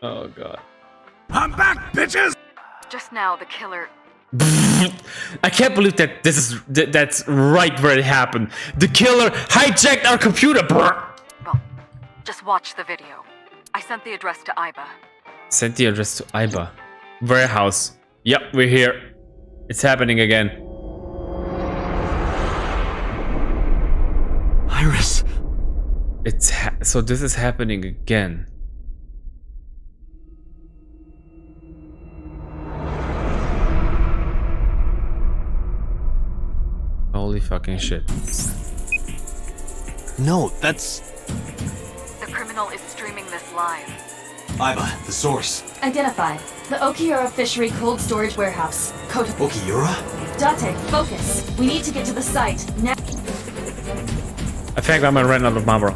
Oh god. I'm back, bitches! Just now, the killer... I can't believe that that's right where it happened. The killer hijacked our computer. Well, just watch the video. I sent the address to Iba. Sent the address to Iba. Warehouse. Yep, we're here. It's happening again. Iris. So this is happening again. Holy fucking shit. No, that's... The criminal is streaming this live. Iba, the source. Identified. The Okiura Fishery Cold Storage Warehouse. Code... Okiura? Date, focus. We need to get to the site now. I think I'm gonna run out of Marlboro.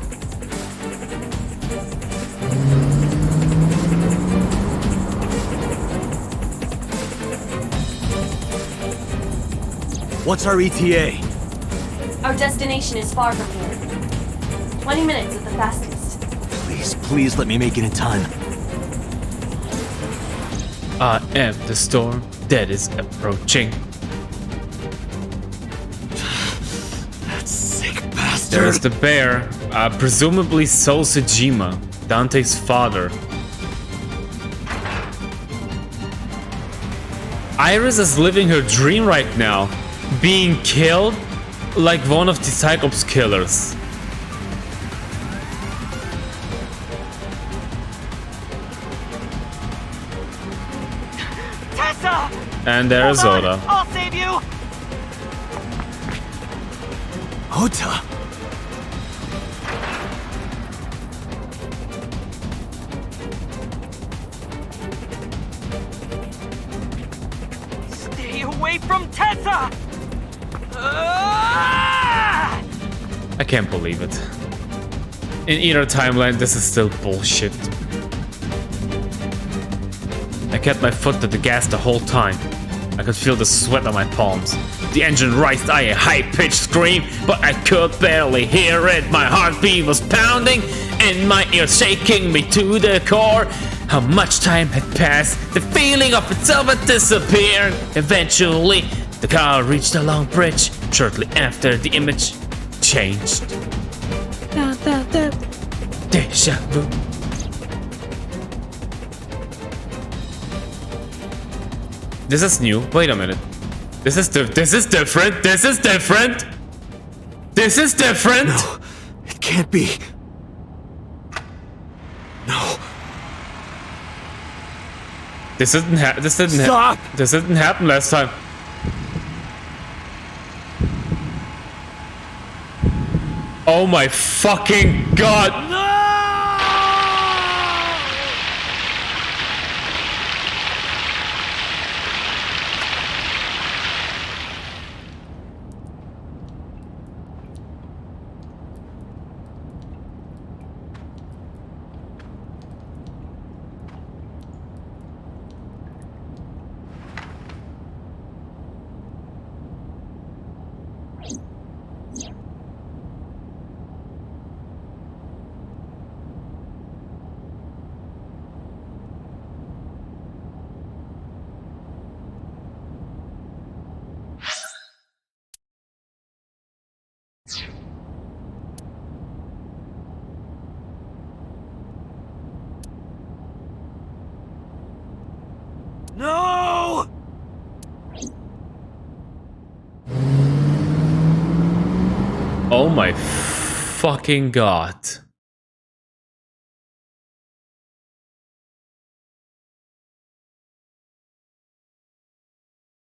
What's our ETA? Our destination is far from here. 20 minutes at the fastest. Please, please let me make it in time. I am the storm that is approaching. That sick bastard. There's the bear, presumably Soul Sejima, Dante's father. Iris is living her dream right now, being killed like one of the Cyclops killers. Tessa! And there's Hold on, Oda. I'll save you! Ota. Stay away from Tessa! Ah! I can't believe it. In either timeline, this is still bullshit. I kept my foot to the gas the whole time. I could feel the sweat on my palms. The engine raised a high-pitched scream, but I could barely hear it. My heartbeat was pounding, and my ears shaking me to the core. How much time had passed, the feeling of itself had disappeared. Eventually, the car reached a long bridge. Shortly after, the image changed. Deja vu. This is new. Wait a minute. This is different. This is different. This is different. No, it can't be. No. This didn't Stop! This didn't happen last time. Oh my fucking god! No! Oh my fucking god.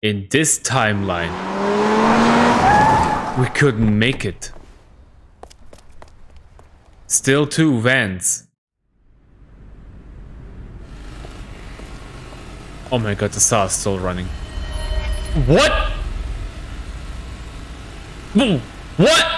In this timeline, we couldn't make it. Still two vans. Oh my god, the star is still running. What? Boom. What?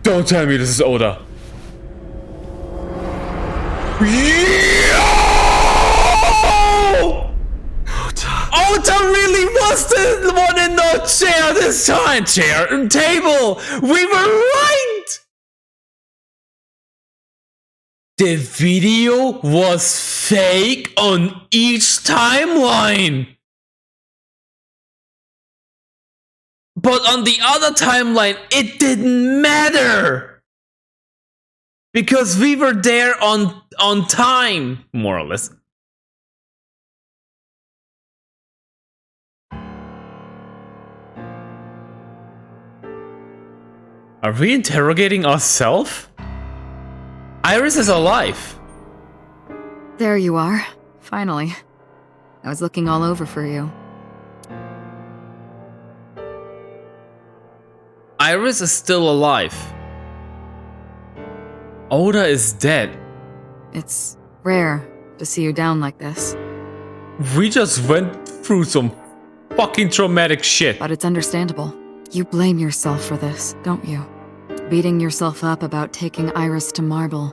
Don't tell me this is Oda. Ota really was the one in the chair this time. Chair and table. We were right. The video was fake on each timeline. But on the other timeline, it didn't matter. Because we were there on time, more or less. Are we interrogating ourselves? Iris is alive. There you are. Finally. I was looking all over for you. Iris is still alive. Oda is dead. It's rare to see you down like this, We just went through some fucking traumatic shit. but it's understandable. You blame yourself for this, don't you? Beating yourself up about taking Iris to Marble,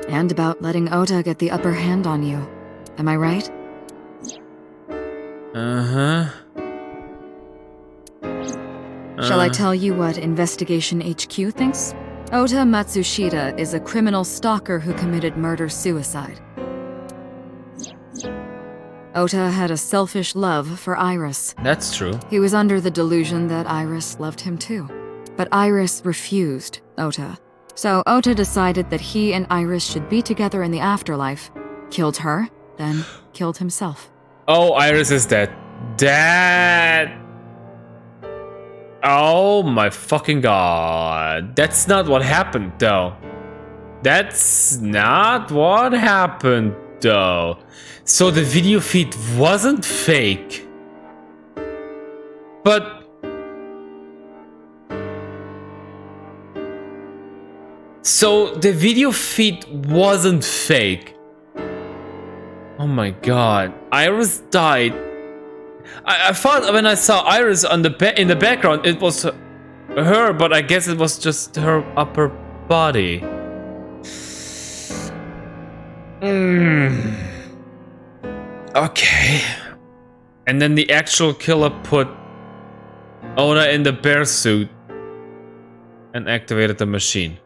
and about letting Ota get the upper hand on you. Am I right? Uh-huh. Shall I tell you what Investigation HQ thinks? Ota Matsushita is a criminal stalker who committed murder-suicide. Ota had a selfish love for Iris. That's true. He was under the delusion that Iris loved him too. But Iris refused Ota. So Ota decided that he and Iris should be together in the afterlife, killed her, then killed himself. Oh, Iris is dead. Dead. Oh my fucking god. That's not what happened though. That's not what happened though. So the video feed wasn't fake. But so the video feed wasn't fake. Oh my god. Iris died. I thought when I saw Iris on in the background, it was her, but I guess it was just her upper body. Okay. And then the actual killer put Oda in the bear suit and activated the machine.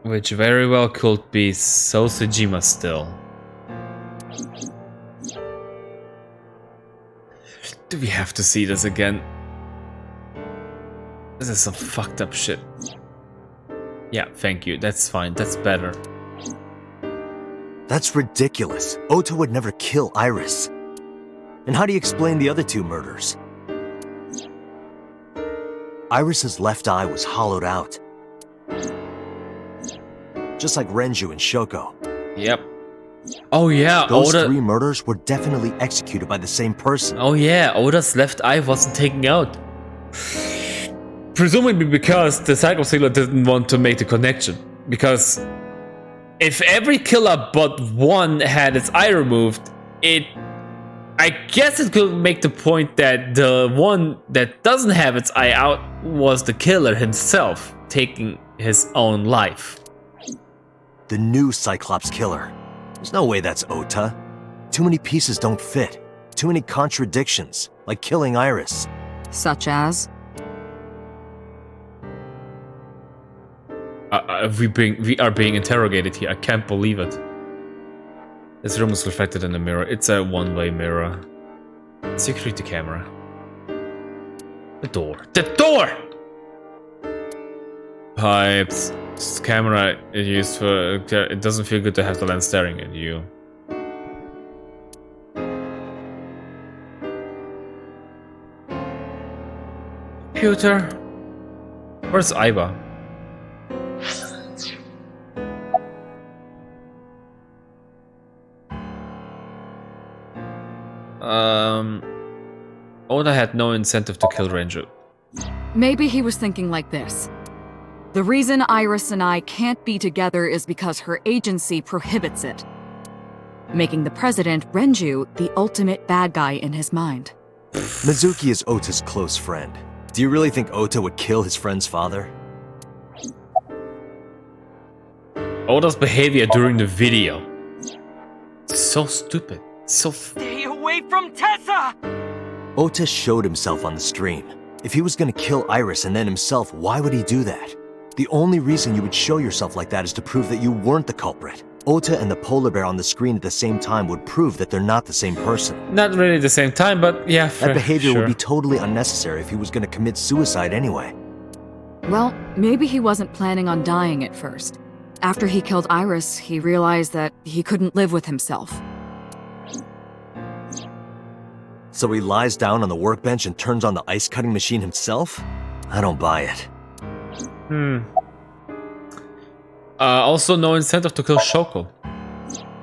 Which very well could be Sosejima still. Do we have to see this again? This is some fucked up shit. Yeah, thank you. That's fine. That's better. That's ridiculous. Ota would never kill Iris. And how do you explain the other two murders? Iris's left eye was hollowed out. Just like Renju and Shoko. Yep. Oh yeah, Those Oda. 3 murders were definitely executed by the same person. Oh yeah, Oda's left eye wasn't taken out. Presumably because the Psycho Sealer didn't want to make the connection. Because if every killer but one had its eye removed, I guess it could make the point that the one that doesn't have its eye out was the killer himself, taking his own life. The new Cyclops killer. There's no way that's Ota. Too many pieces don't fit. Too many contradictions, like killing Iris. Such as? We are being interrogated here. I can't believe it. This room is reflected in the mirror. It's a one-way mirror. Security camera. The door. The door! Pipes. This camera is used for... It doesn't feel good to have the lens staring at you. Computer. Where's Aiba? Oda had no incentive to kill Renju. Maybe he was thinking like this. The reason Iris and I can't be together is because her agency prohibits it, making the president, Renju, the ultimate bad guy in his mind. Mizuki is Ota's close friend. Do you really think Ota would kill his friend's father? Oda's behavior during the video. So stupid. So Stay away from Tessa! Ota showed himself on the stream. If he was gonna kill Iris and then himself, why would he do that? The only reason you would show yourself like that is to prove that you weren't the culprit. Ota and the polar bear on the screen at the same time would prove that they're not the same person. not really the same time, but yeah. That behavior sure. would be totally unnecessary if he was gonna commit suicide anyway. Well, maybe he wasn't planning on dying at first. After he killed Iris, he realized that he couldn't live with himself. So he lies down on the workbench and turns on the ice cutting machine himself? I don't buy it. Also, no incentive to kill Shoko.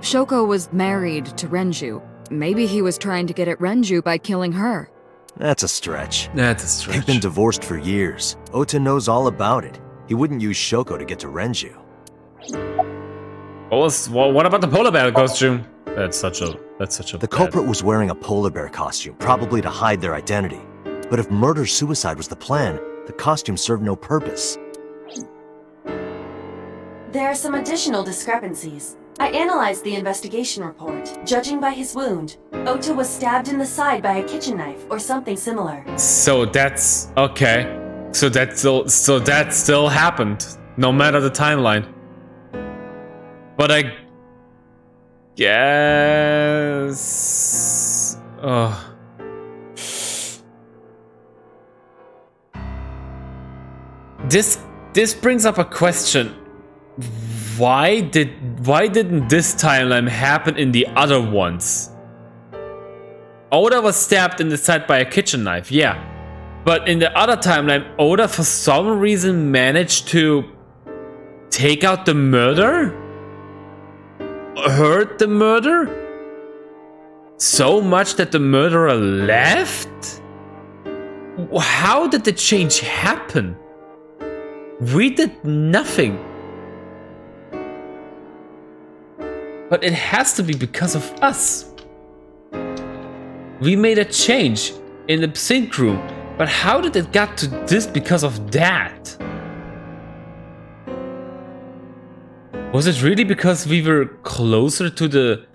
Shoko was married to Renju. Maybe he was trying to get at Renju by killing her. That's a stretch. That's a stretch. They've been divorced for years. Ota knows all about it. He wouldn't use Shoko to get to Renju. What about the polar bear costume? That's such a. The culprit was wearing a polar bear costume, probably to hide their identity. But if murder-suicide was the plan, the costume served no purpose. There are some additional discrepancies. I analyzed the investigation report. Judging by his wound, Ota was stabbed in the side by a kitchen knife or something similar. So that's okay. So that still happened, no matter the timeline. But I guess. This brings up a question. Why didn't this timeline happen in the other ones? Oda was stabbed in the side by a kitchen knife, yeah. But in the other timeline, Oda for some reason managed to take out the murder? Hurt the murder? So much that the murderer left? How did the change happen? We did nothing. But it has to be because of us. We made a change in the sync room, but how did it get to this because of that? Was it really because we were closer to the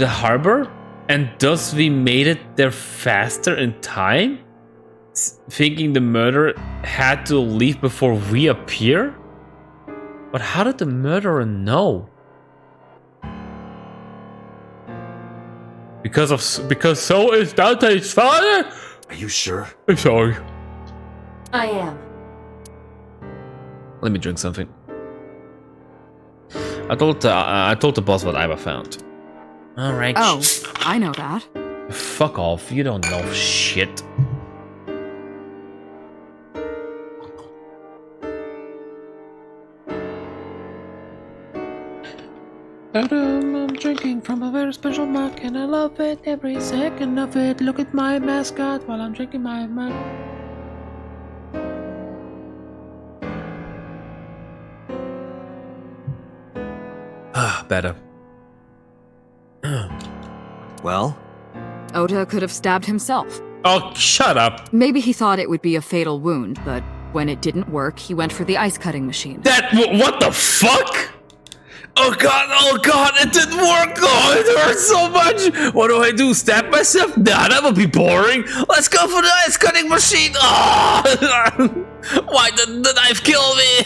harbor, and thus we made it there faster in time? Thinking the murderer had to leave before we appear? But how did the murderer know? Because so is Dante's father? Are you sure? I'm sorry. I am. Let me drink something. I told the boss what Iva found. Alright. Oh, I know that. Fuck off, you don't know shit. I'm drinking from a very special mug and I love it, every second of it. Look at my mascot while I'm drinking my mug. Better. Well? Ota could have stabbed himself. Oh, shut up. Maybe he thought it would be a fatal wound, but when it didn't work, he went for the ice cutting machine. What the fuck? Oh god, it didn't work! Oh, it hurts so much! What do I do? Stab myself? Nah, that would be boring! Let's go for the ice cutting machine! Oh! Why did the knife kill me?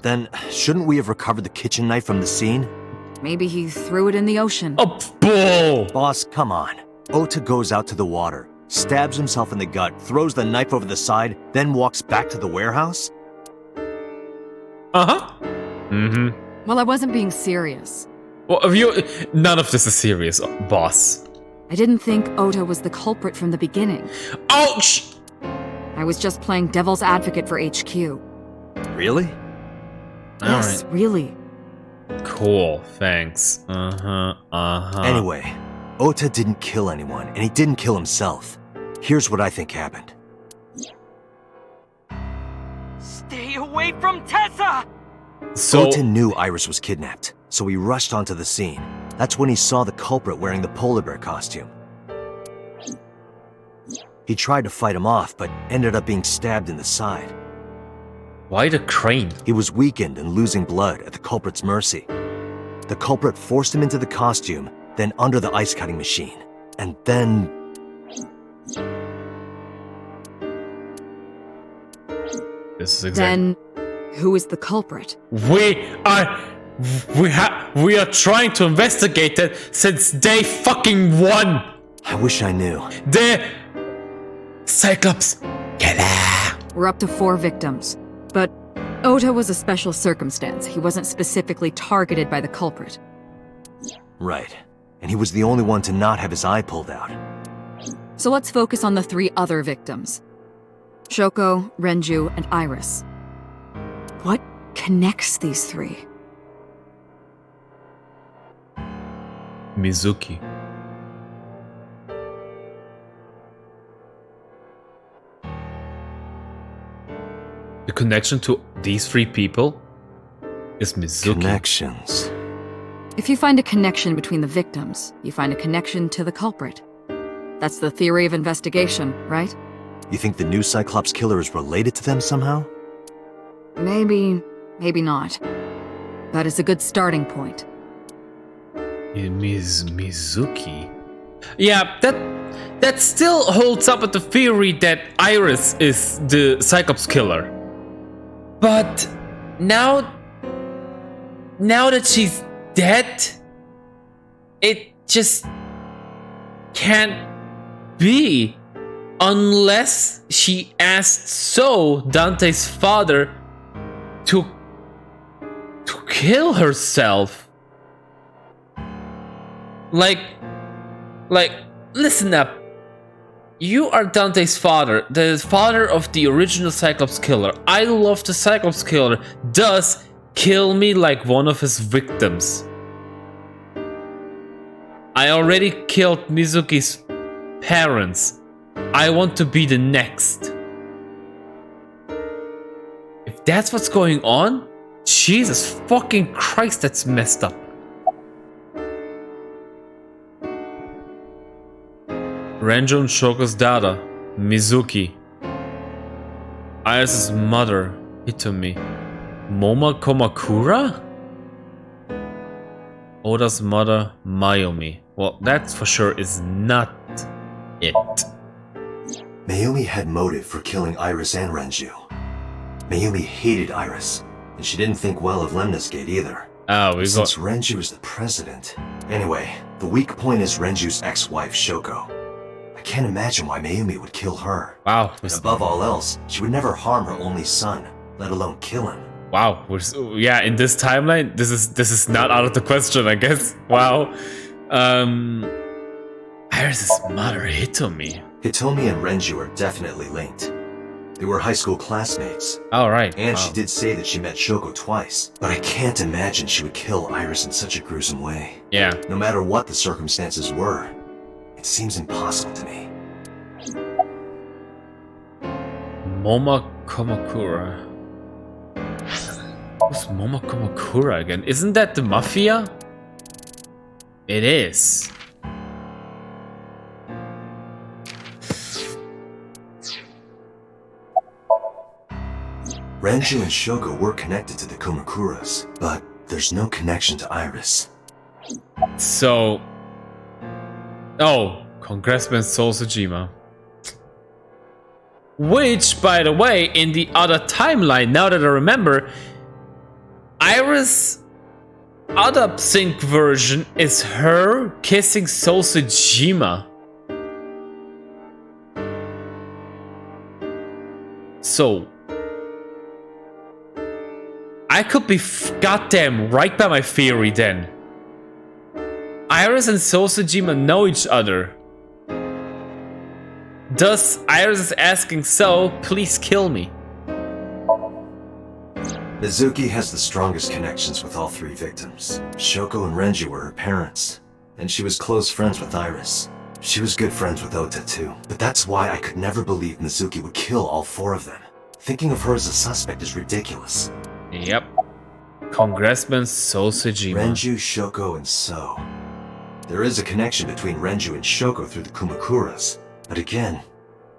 Then, shouldn't we have recovered the kitchen knife from the scene? Maybe he threw it in the ocean. Oh, bull! Boss, come on. Ota goes out to the water, stabs himself in the gut, throws the knife over the side, then walks back to the warehouse? Uh-huh. Mm-hmm. Well, I wasn't being serious. Well, none of this is serious, boss. I didn't think Ota was the culprit from the beginning. Ouch! I was just playing devil's advocate for HQ. Really? Yes, really. Cool, thanks. Anyway, Ota didn't kill anyone, and he didn't kill himself. Here's what I think happened. Stay away from Tessa! So Ota knew Iris was kidnapped, so he rushed onto the scene. That's when he saw the culprit wearing the polar bear costume. He tried to fight him off, but ended up being stabbed in the side. why the crane? He was weakened and losing blood at the culprit's mercy. The culprit forced him into the costume, then under the ice cutting machine. And then... This is exactly... Then, who is the culprit? We are trying to investigate it since day fucking 1. I wish I knew. The Cyclops killer. We're up to 4 victims. But Ota was a special circumstance. He wasn't specifically targeted by the culprit. Right. And he was the only one to not have his eye pulled out. So let's focus on the 3 other victims. Shoko, Renju, and Iris. What connects these 3? Mizuki. The connection to these 3 people is Mizuki. Connections. If you find a connection between the victims, you find a connection to the culprit. That's the theory of investigation, right? You think the new Cyclops killer is related to them somehow? Maybe, maybe not. That is a good starting point. Mizuki. Yeah, that still holds up with the theory that Iris is the Cyclops killer. But now that she's dead, it just can't be unless she asked Dante's father to kill herself. Like, listen up. You are Dante's father, the father of the original Cyclops killer. I love the Cyclops killer. Thus, kill me like one of his victims. I already killed Mizuki's parents. I want to be the next. If that's what's going on, Jesus fucking Christ, that's messed up. Renju and Shoko's daughter, Mizuki. Iris' mother, Hitomi. Moma Komakura? Oda's mother, Mayumi. Well, that for sure is not it. Mayumi had motive for killing Iris and Renju. Mayumi hated Iris, and she didn't think well of Lemnis Gate either. Oh, Since Renju is the president. Anyway, the weak point is Renju's ex-wife, Shoko. I can't imagine why Mayumi would kill her. Wow. And above all else, she would never harm her only son, let alone kill him. Wow. Yeah, in this timeline, this is not out of the question, I guess. Wow. Iris' mother, Hitomi. Hitomi and Renju are definitely linked. They were high school classmates. Oh, right. And wow. she did say that she met Shoko twice. But I can't imagine she would kill Iris in such a gruesome way. Yeah. No matter what the circumstances were, it seems impossible to me. Moma Komakura. Who's Moma Komakura again? Isn't that the Mafia? It is. Renju and Shoko were connected to the Kumakuras, but there's no connection to Iris. So... Oh, Congressman Sosajima. Which, by the way, in the other timeline, now that I remember, Iris' other sync version is her kissing Sosajima. So... I could be goddamn right by my theory then. Iris and Sosajima know each other. Thus, Iris is asking please kill me. Mizuki has the strongest connections with all 3 victims. Shoko and Renju were her parents, and she was close friends with Iris. She was good friends with Ota too, but that's why I could never believe Mizuki would kill all 4 of them. Thinking of her as a suspect is ridiculous. Yep. Congressman Sosajima. Renju, Shoko, and So. There is a connection between Renju and Shoko through the Kumakuras, but again,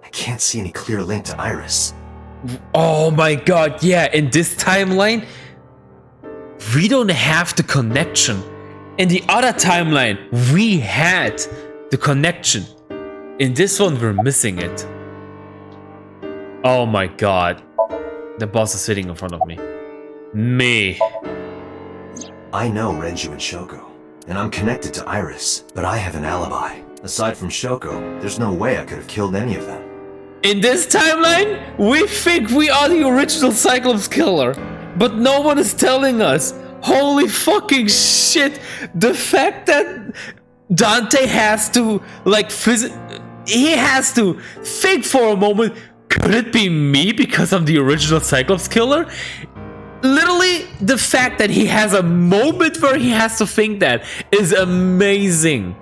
I can't see any clear link to Iris. Oh my god, yeah, in this timeline, we don't have the connection. In the other timeline, we had the connection. In this one, we're missing it. Oh my god. The boss is sitting in front of me. Me. I know Renju and Shoko, and I'm connected to Iris, but I have an alibi. Aside from Shoko, there's no way I could have killed any of them. In this timeline, we think we are the original Cyclops killer, but no one is telling us. Holy fucking shit! The fact that Dante has to, like, he has to think for a moment, could it be me because I'm the original Cyclops killer? Literally, the fact that he has a moment where he has to think that is amazing.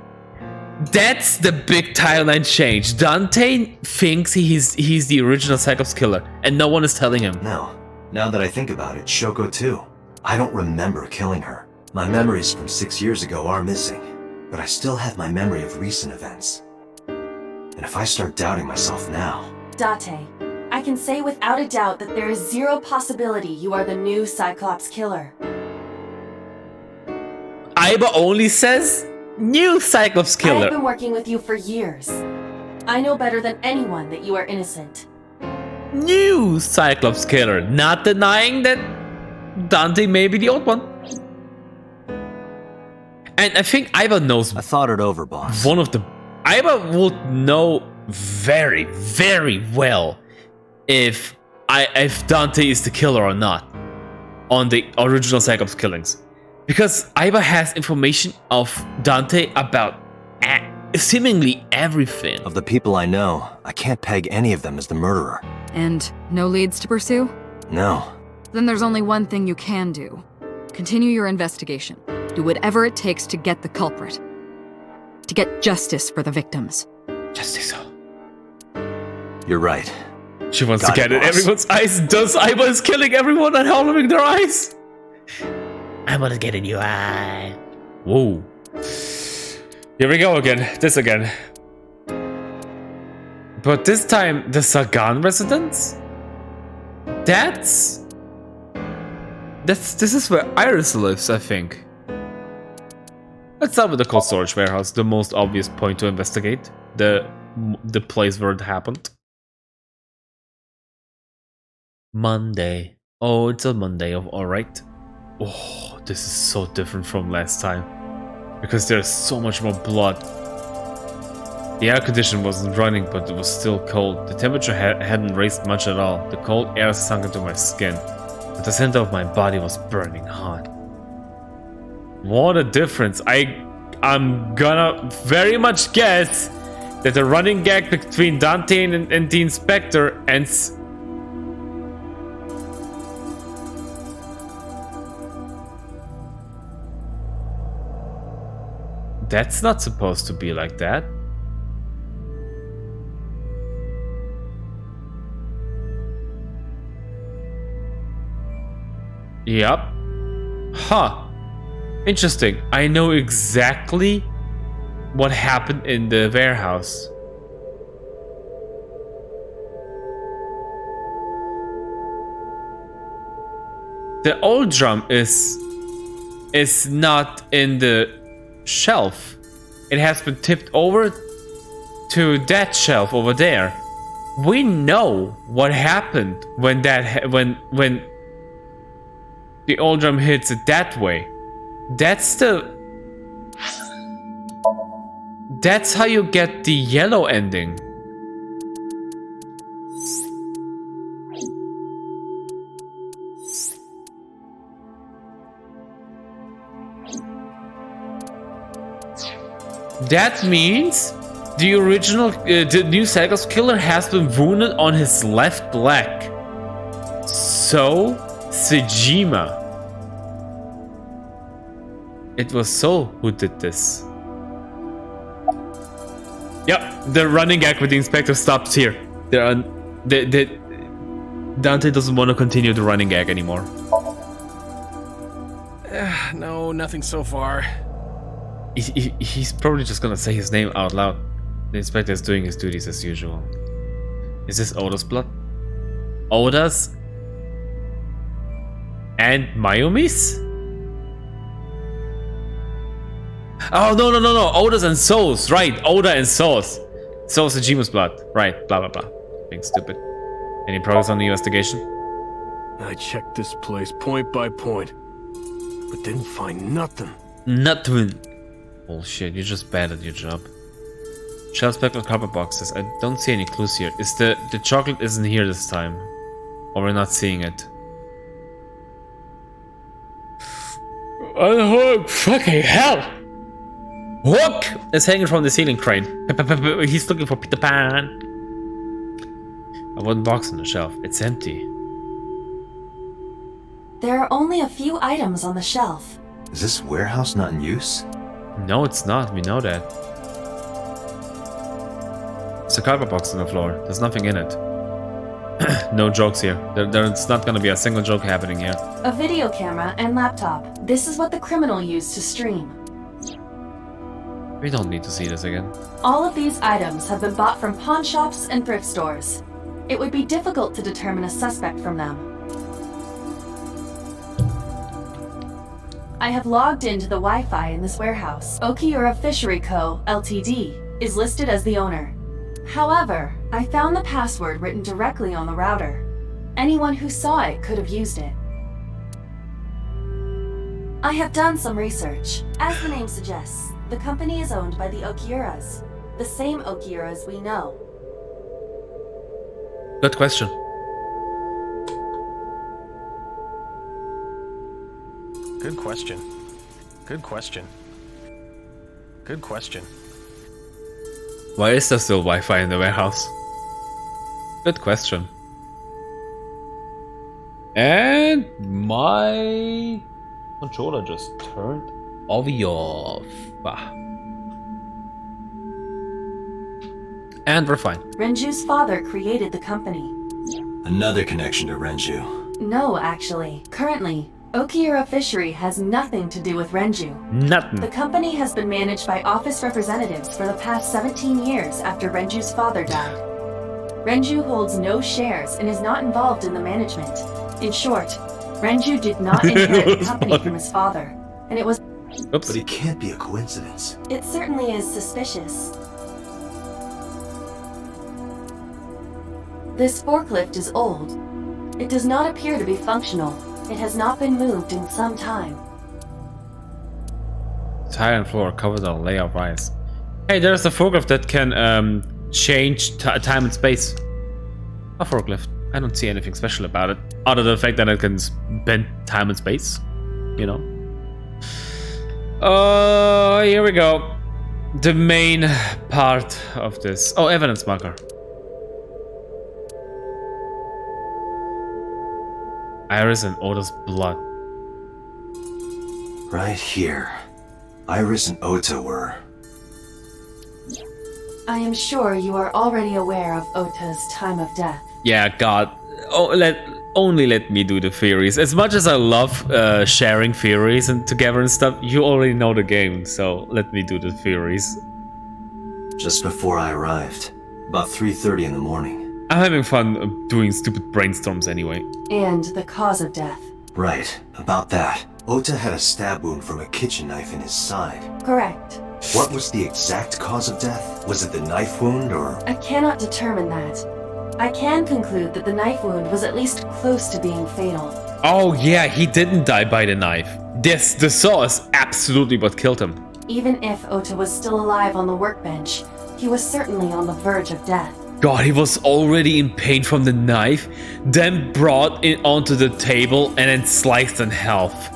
That's the big timeline change. Dante thinks he's the original Cyclops killer, and no one is telling him. No. Now that I think about it, Shoko too. I don't remember killing her. My memories from 6 years ago are missing, but I still have my memory of recent events. And if I start doubting myself now... Date, I can say without a doubt that there is zero possibility you are the new Cyclops killer. Aiba only says new Cyclops I killer. have been working with you for years. I know better than anyone that you are innocent. New Cyclops killer, not denying that Dante may be the old one. And I think Aiba knows I thought it over, boss. one of the... Aiba would know very, very well if Dante is the killer or not on the original Cyclops killings. Because Aiba has information of Dante about seemingly everything. Of the people I know, I can't peg any of them as the murderer. And no leads to pursue? No. Then there's only one thing you can do. Continue your investigation. Do whatever it takes to get the culprit. To get justice for the victims. Justice. You're right. She wants Got to get it, in boss. everyone's eyes. Does Aiba is killing everyone and hollowing their eyes? I want to get in your eye. Whoa. Here we go again. This again. But this time, the Sagan residence? This is where Iris lives, I think. Let's start with the cold storage warehouse, the most obvious point to investigate. The place where it happened. Monday. Oh, it's a Monday. Alright. Oh, this is so different from last time. Because there's so much more blood. The air condition wasn't running, but it was still cold. The temperature hadn't raised much at all. The cold air sunk into my skin. But the center of my body was burning hot. What a difference. I'm gonna very much guess that the running gag between Dante and the inspector ends. That's not supposed to be like that. Yep. Huh. Interesting. I know exactly what happened in the warehouse. The old drum is not in the shelf. It has been tipped over to that shelf over there. We know what happened when when the old drum hits it that way. That's how you get the yellow ending. That means the original, the new Cyclops killer has been wounded on his left leg. So, Sejima. It was Soul who did this. Yep, the running gag with the inspector stops here. Dante doesn't want to continue the running gag anymore. No, nothing so far. He's probably just gonna say his name out loud. The inspector is doing his duties as usual. Is this Oda's blood? Oda's? And Mayumi's? Oh, no. Oda's and Souls. Right, Oda and Souls. Souls and Jimu's blood. Right, blah, blah, blah. Being stupid. Any progress on the investigation? I checked this place point by point, but didn't find nothing. Nothing. Bullshit, you're just bad at your job. Shelves packed with cardboard boxes. I don't see any clues here. Is the chocolate isn't here this time? Or we're not seeing it? Oh, fucking hell! Hook is hanging from the ceiling crane. He's looking for Peter Pan. A wooden box on the shelf. It's empty. There are only a few items on the shelf. Is this warehouse not in use? No, it's not. We know that. There's a cardboard box on the floor. There's nothing in it. No jokes here. There's not gonna be a single joke happening here. A video camera and laptop. This is what the criminal used to stream. We don't need to see this again. All of these items have been bought from pawn shops and thrift stores. It would be difficult to determine a suspect from them. I have logged into the Wi-Fi in this warehouse. Okiura Fishery Co., Ltd. is listed as the owner. However, I found the password written directly on the router. Anyone who saw it could have used it. I have done some research. As the name suggests, the company is owned by the Okiuras, the same Okiuras we know. Good question. Good question. Good question. Good question. Why is there still Wi-Fi in the warehouse? Good question. And my controller just turned off. Ah. And we're fine. Renju's father created the company. Another connection to Renju. No, actually. Currently, Okiura Fishery has nothing to do with Renju. Nothing. The company has been managed by office representatives for the past 17 years after Renju's father died. Renju holds no shares and is not involved in the management. In short, Renju did not inherit the company from his father, and it was... Oops. But it can't be a coincidence. It certainly is suspicious. This forklift is old. It does not appear to be functional. It has not been moved in some time. Tile and floor covered in a layer of ice. Hey, there's a forklift that can change time and space. A forklift. I don't see anything special about it, other than the fact that it can bend time and space. You know. Here we go. The main part of this. Oh, evidence marker. Iris and Oda's blood. Right here. Iris and Ota were... I am sure you are already aware of Ota's time of death. Yeah, God. Only let me do the theories. As much as I love sharing theories and together and stuff, you already know the game, so let me do the theories. Just before I arrived. About 3:30 in the morning. I'm having fun doing stupid brainstorms anyway. And the cause of death. Right, about that. Ota had a stab wound from a kitchen knife in his side. Correct. What was the exact cause of death? Was it the knife wound or... I cannot determine that. I can conclude that the knife wound was at least close to being fatal. Oh yeah, he didn't die by the knife. This, the saw is absolutely what killed him. Even if Ota was still alive on the workbench, he was certainly on the verge of death. God, he was already in pain from the knife, then brought it onto the table and then sliced in half.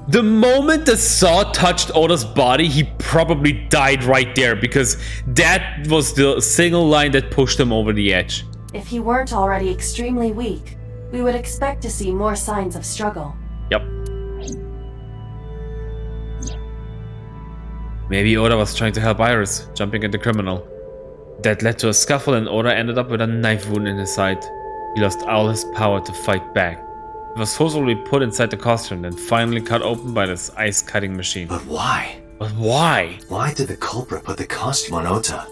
The moment the saw touched Oda's body, he probably died right there, because that was the single line that pushed him over the edge. If he weren't already extremely weak, we would expect to see more signs of struggle. Yep. Maybe Oda was trying to help Iris, jumping at the criminal. That led to a scuffle and Oda ended up with a knife wound in his side. He lost all his power to fight back. He was forcibly put inside the costume, then finally cut open by this ice-cutting machine. But why? But why? Why did the culprit put the costume on Ota?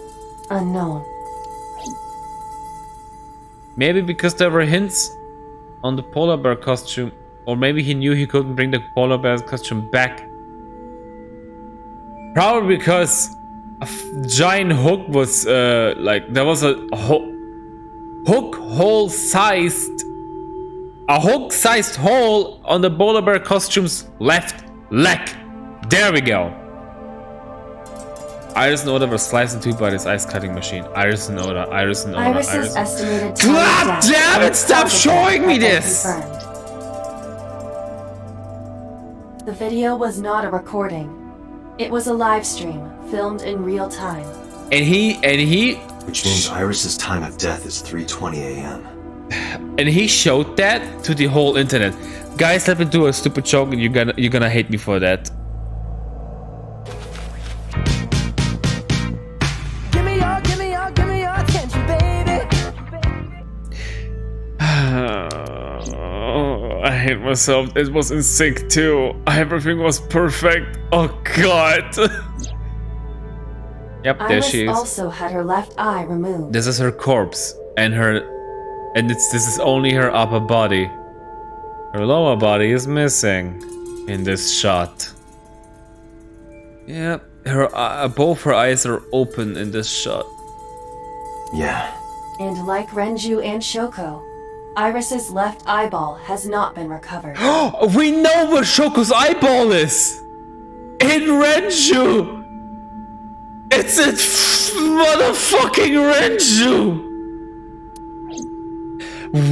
Unknown. Maybe because there were hints on the polar bear costume, or maybe he knew he couldn't bring the polar bear's costume back. It was forcibly put inside the costume, then finally cut open by this ice-cutting machine. But why? Why did the culprit put the costume on Ota? Maybe because there were hints on the polar bear costume, or maybe he knew he couldn't bring the polar bear's costume back. Probably because a giant hook was like there was a hook-sized hole on the polar bear costume's left leg. There we go. Iris and Oda were sliced in two by this ice cutting machine. Iris and Oda. Iris's estimated time God of death damn it! and Stop cause of showing death me have been this! confirmed. The video was not a recording. It was a live stream, filmed in real time. And he Which means Iris's time of death is 3:20 a.m. and he showed that to the whole internet. Guys, let me do a stupid joke and you're gonna hate me for that. Give me your attention, baby. I hate myself. It was in sync too. Everything was perfect. Oh god. Yep, there Iris she is. also had her left eye removed. This is her corpse and this is only her upper body. Her lower body is missing in this shot. Yep, both her eyes are open in this shot. Yeah. And like Renju and Shoko, Iris's left eyeball has not been recovered. We know where Shoko's eyeball is! In Renju! It's in motherfucking Renju!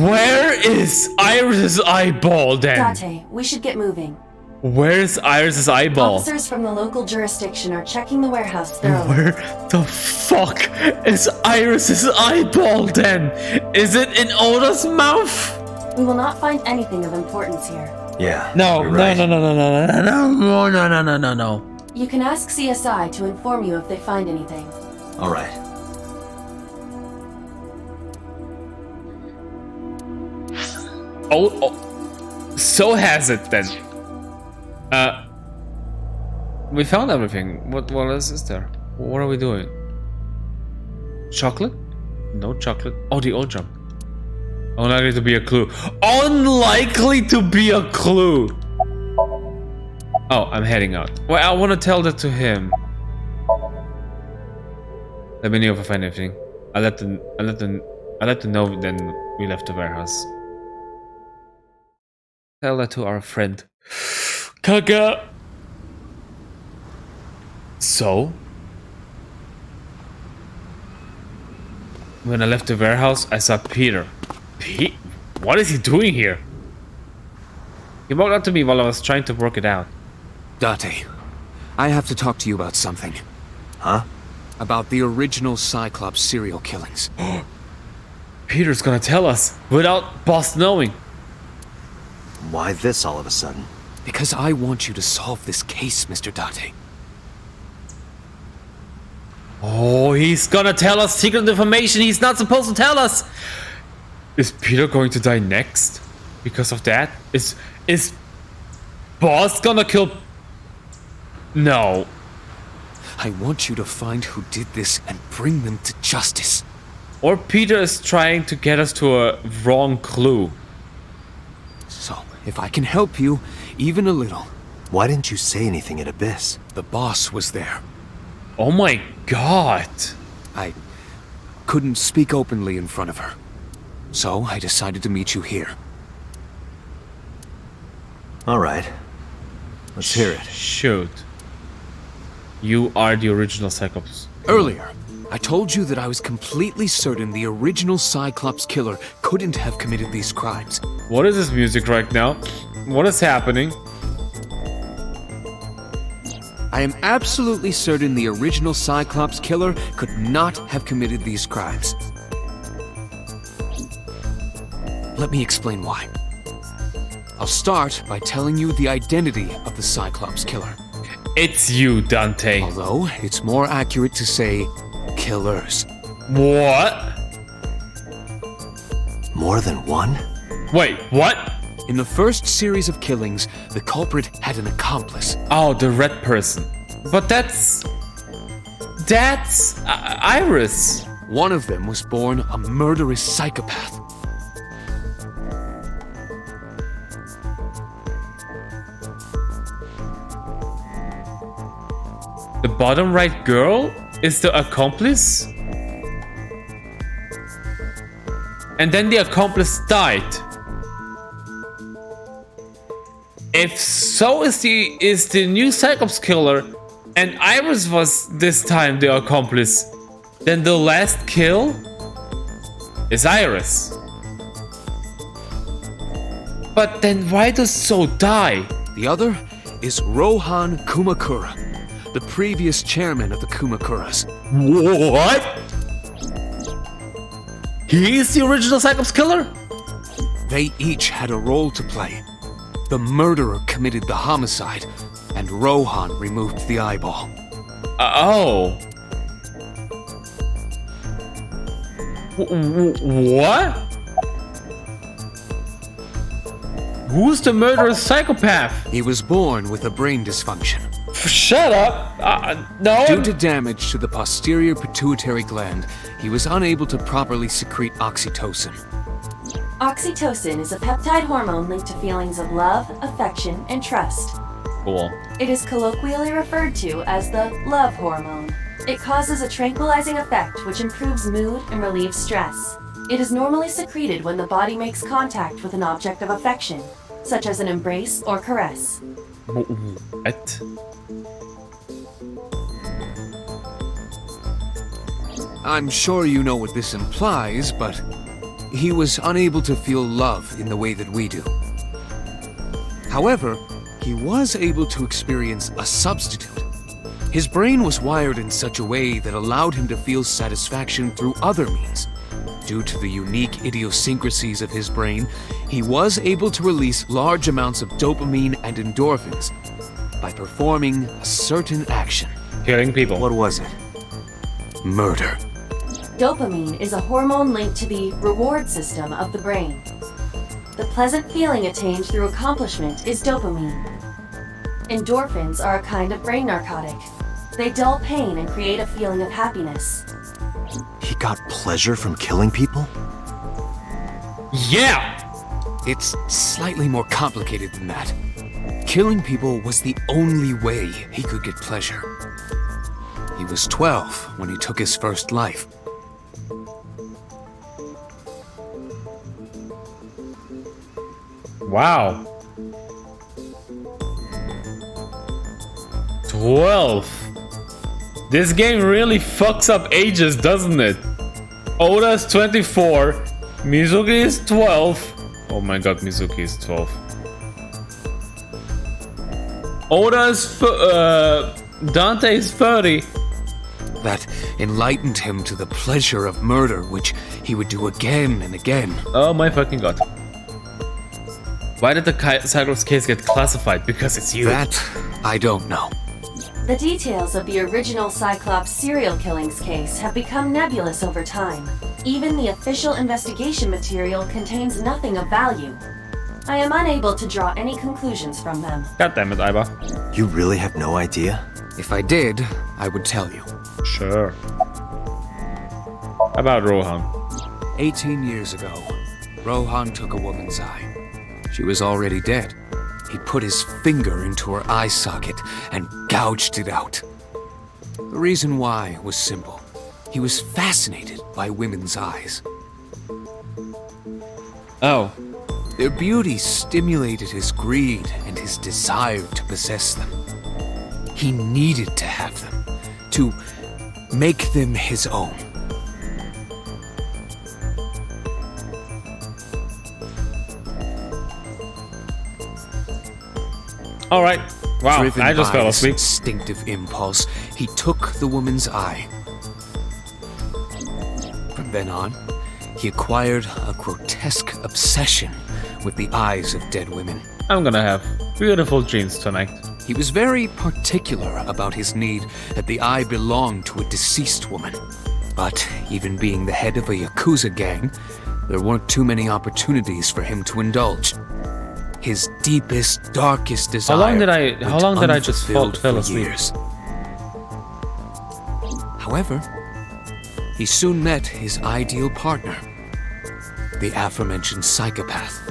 Where is Iris's eyeball then? Date, we should get moving. Where's Iris's eyeball? Officers from the local jurisdiction are checking the warehouse thoroughly. Where the fuck is Iris's eyeball then? Is it in Oda's mouth? We will not find anything of importance here. Yeah. No, you're no, right. no. You can ask CSI to inform you if they find anything. All right. Oh, so has it then. We found everything. What else is there? What are we doing? Chocolate? No chocolate. Oh, the old jump. Unlikely to be a clue. Unlikely to be a clue. Oh, I'm heading out. Well, I want to tell that to him. Let me know if I find anything. I let them know. Then we left the warehouse. Tell that to our friend. Kaga. So, when I left the warehouse, I saw Peter. What is he doing here? He walked up to me while I was trying to work it out. Date, I have to talk to you about something. Huh? About the original Cyclops serial killings. Peter's gonna tell us without boss knowing. Why this all of a sudden? Because I want you to solve this case, Mr. Date. Oh, he's gonna tell us secret information he's not supposed to tell us. Is Peter going to die next? Because of that? Is boss gonna kill? No. I want you to find who did this and bring them to justice. Or Peter is trying to get us to a wrong clue. So, if I can help you, even a little. Why didn't you say anything at Abyss? The boss was there. Oh my god. I couldn't speak openly in front of her. So, I decided to meet you here. All right. Let's hear it. Shoot. You are the original Cyclops. Earlier, I told you that I was completely certain the original Cyclops killer couldn't have committed these crimes. What is this music right now? What is happening? I am absolutely certain the original Cyclops killer could not have committed these crimes. Let me explain why. I'll start by telling you the identity of the Cyclops killer. It's you, Dante. Although, it's more accurate to say killers. What? More than one? Wait, what? In the first series of killings, the culprit had an accomplice. Oh, the red person. But that's Iris. One of them was born a murderous psychopath. The bottom right girl is the accomplice? And then the accomplice died. If so is the new Cyclops killer, and Iris was this time the accomplice, then the last kill is Iris. But then why does So die? The other is Rohan Kumakura, the previous chairman of the Kumakuras. What? He is the original Cyclops killer? They each had a role to play. The murderer committed the homicide, and Rohan removed the eyeball. Oh. What? Who's the murderous psychopath? He was born with a brain dysfunction. Shut up! No. Due to damage to the posterior pituitary gland, he was unable to properly secrete oxytocin. Oxytocin is a peptide hormone linked to feelings of love, affection, and trust. Cool. It is colloquially referred to as the love hormone. It causes a tranquilizing effect which improves mood and relieves stress. It is normally secreted when the body makes contact with an object of affection, such as an embrace or caress. What? I'm sure you know what this implies, but he was unable to feel love in the way that we do. However, he was able to experience a substitute. His brain was wired in such a way that allowed him to feel satisfaction through other means. Due to the unique idiosyncrasies of his brain, he was able to release large amounts of dopamine and endorphins by performing a certain action. Killing people. What was it? Murder. Dopamine is a hormone linked to the reward system of the brain. The pleasant feeling attained through accomplishment is dopamine. Endorphins are a kind of brain narcotic. They dull pain and create a feeling of happiness. He got pleasure from killing people? Yeah! It's slightly more complicated than that. Killing people was the only way he could get pleasure. He was 12 when he took his first life. Wow. 12. This game really fucks up ages, doesn't it? Oda's 24, Mizuki is 12. Oh my god, Mizuki is 12. Oda's Dante is 30. That enlightened him to the pleasure of murder, which he would do again and again. Oh my fucking god. Why did the Cyclops case get classified? Because it's you. That I don't know. The details of the original Cyclops serial killings case have become nebulous over time. Even the official investigation material contains nothing of value. I am unable to draw any conclusions from them. God damn it, Iba. You really have no idea? If I did, I would tell you. Sure. About Rohan. 18 years ago, Rohan took a woman's eye. She was already dead. He put his finger into her eye socket and gouged it out. The reason why was simple. He was fascinated by women's eyes. Oh. Their beauty stimulated his greed and his desire to possess them. He needed to have them, to make them his own. Alright. Wow, Driven I just by fell this asleep. instinctive impulse, he took the woman's eye. From then on, he acquired a grotesque obsession with the eyes of dead women. I'm gonna have beautiful dreams tonight. He was very particular about his need that the eye belonged to a deceased woman. But even being the head of a Yakuza gang, there weren't too many opportunities for him to indulge. His deepest, darkest desire. How long did I just fell for asleep? years. However, he soon met his ideal partner, the aforementioned psychopath.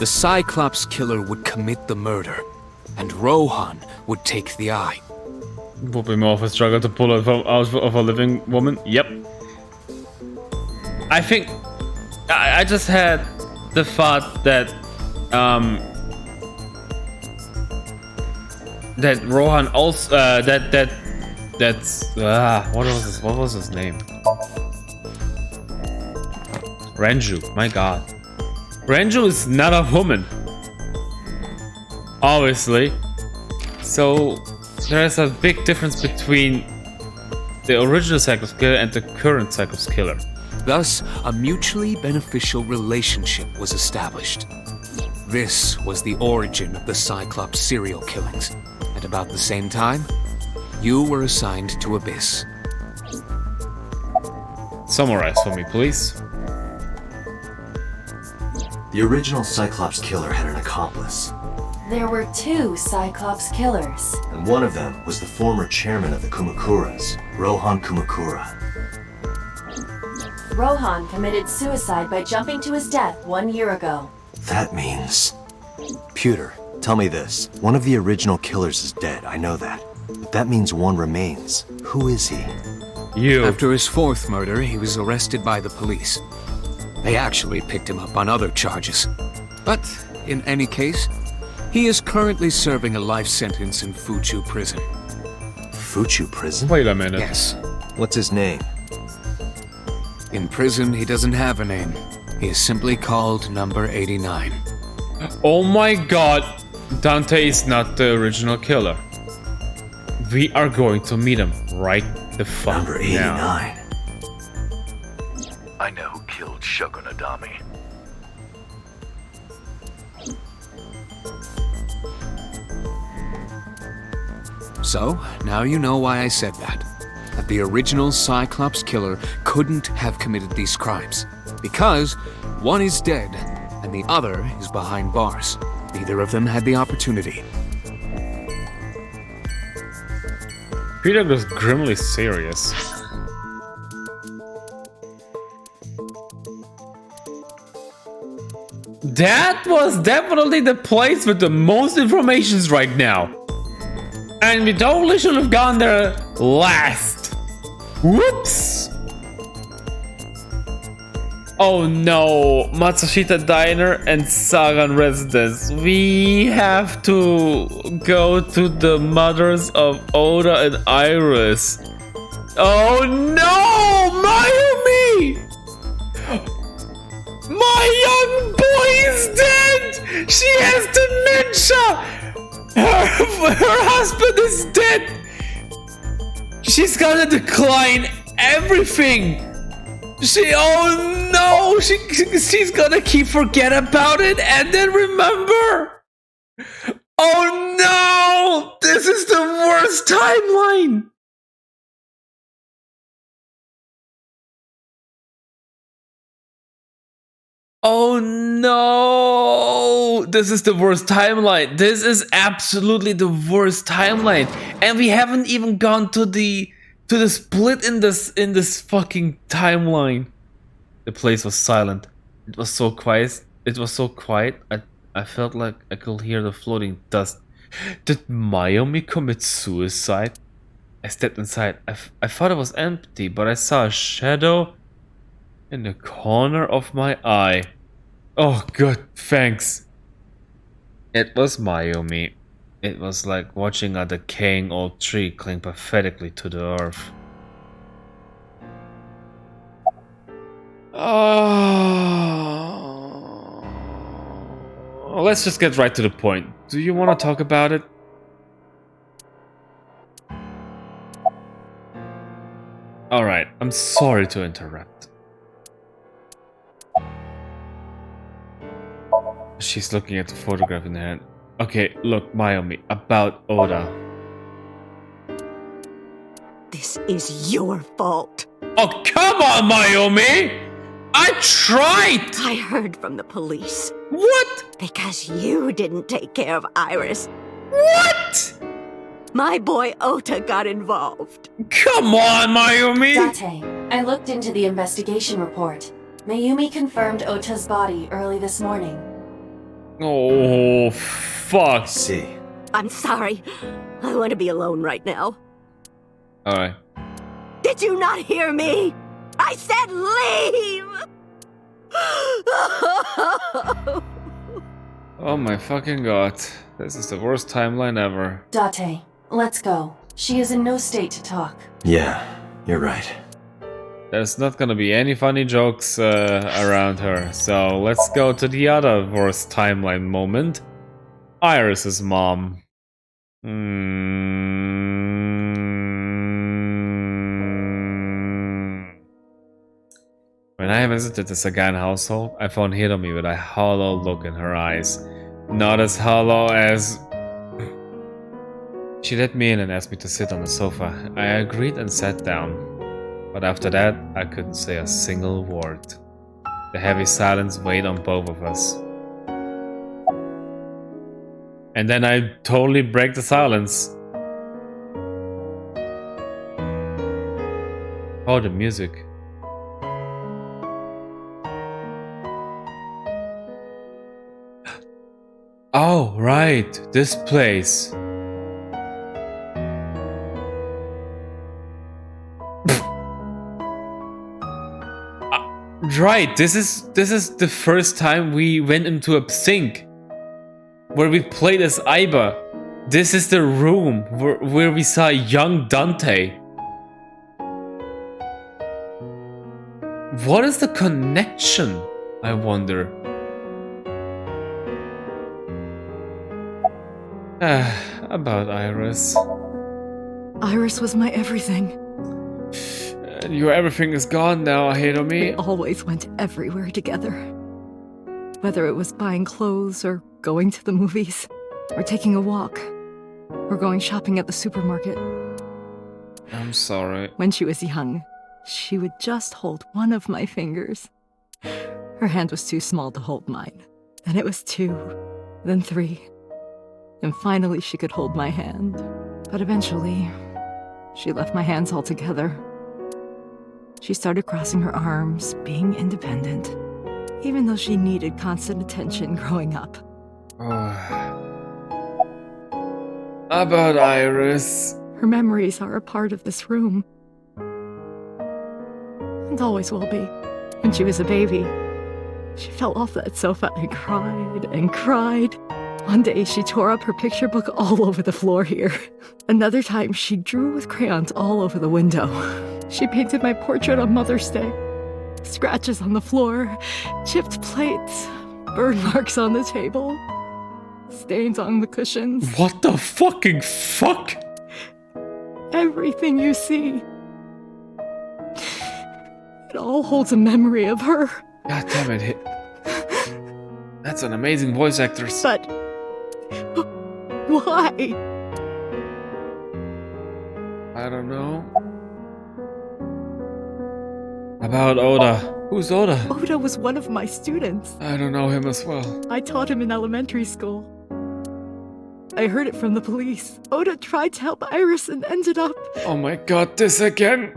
The Cyclops killer would commit the murder, and Rohan would take the eye. Would be more of a struggle to pull it out of a living woman. Yep. I think I just had the thought that that Rohan also what was his name? Renju. My God, Renju is not a woman, obviously. So there's a big difference between the original Cyclops killer and the current Cyclops killer. Thus, a mutually beneficial relationship was established. This was the origin of the Cyclops serial killings. At about the same time, you were assigned to Abyss. Summarize for me, please. The original Cyclops killer had an accomplice, There were 2 Cyclops killers. and one of them was the former chairman of the Kumakuras, Rohan Kumakura. Rohan committed suicide by jumping to his death 1 year ago. That means... Pewter, tell me this. One of the original killers is dead, I know that. But that means one remains. Who is he? You. After his 4th murder, he was arrested by the police. They actually picked him up on other charges. But, in any case, he is currently serving a life sentence in Fuchu prison. Fuchu prison? Wait a minute. Yes. What's his name? In prison, he doesn't have a name. He is simply called Number 89. Oh my God, Dante is not the original killer. We are going to meet him right the fuck Number now. 89. I know who killed Shogun Adami. So, now you know why I said that. That the original Cyclops killer couldn't have committed these crimes. Because one is dead, and the other is behind bars. Neither of them had the opportunity. Peter was grimly serious. That was definitely the place with the most informations right now. And we totally should have gone there last. Whoops! Oh no, Matsushita Diner and Sagan Residence. We have to go to the mothers of Oda and Iris. Oh no, Mayumi! My young boy is dead! She has dementia! Her husband is dead! She's gonna decline everything! Oh no! She's gonna forget about it and then remember! Oh no! This is the worst timeline! Oh no! This is the worst timeline. This is absolutely the worst timeline. And we haven't even gone to the split in this fucking timeline. The place was silent. It was so quiet. It was so quiet. I felt like I could hear the floating dust. Did Mayumi commit suicide? I stepped inside. I thought it was empty, but I saw a shadow in the corner of my eye. Oh, good, thanks. It was Mayumi. It was like watching a decaying old tree cling pathetically to the earth. Oh, let's just get right to the point. Do you want to talk about it? Alright, I'm sorry to interrupt. She's looking at the photograph in her hand. Okay, look, Mayumi, about Oda. This is your fault. Oh, come on, Mayumi! I tried! I heard from the police. What? Because you didn't take care of Iris. What? My boy Ota got involved. Come on, Mayumi! Date, I looked into the investigation report. Mayumi confirmed Ota's body early this morning. Oh, fuck. See. I'm sorry. I want to be alone right now. Alright. Did you not hear me? I said leave! Oh my fucking god. This is the worst timeline ever. Date, let's go. She is in no state to talk. Yeah, you're right. There's not gonna be any funny jokes around her, so let's go to the other worst timeline moment. Iris's mom. When I visited the Sagan household, I found Hiromi with a hollow look in her eyes. Not as hollow as... She let me in and asked me to sit on the sofa. I agreed and sat down. But after that, I couldn't say a single word. The heavy silence weighed on both of us. And then I totally break the silence. Oh, the music. Oh, right, this place. Right, this is the first time we went into a sink where we played as Aiba. This is the room where we saw young Dante. What is the connection, I wonder? About Iris. Iris was my everything. Your everything is gone now, Hiromi. We always went everywhere together. Whether it was buying clothes, or going to the movies, or taking a walk, or going shopping at the supermarket. I'm sorry. When she was young, she would just hold one of my fingers. Her hand was too small to hold mine. Then it was 2, then 3. And finally she could hold my hand. But eventually, she left my hands altogether. She started crossing her arms, being independent, even though she needed constant attention growing up. About Iris. Her memories are a part of this room. And always will be. When she was a baby, she fell off that sofa and cried and cried. One day she tore up her picture book all over the floor here. Another time she drew with crayons all over the window. She painted my portrait on Mother's Day. Scratches on the floor, chipped plates, burn marks on the table, stains on the cushions. What the fucking fuck? Everything you see. It all holds a memory of her. God damn it. That's an amazing voice actress. But why? I don't know. About Oda. Who's Oda? Oda was one of my students. I don't know him as well. I taught him in elementary school. I heard it from the police. Oda tried to help Iris and ended up... Oh my god, this again?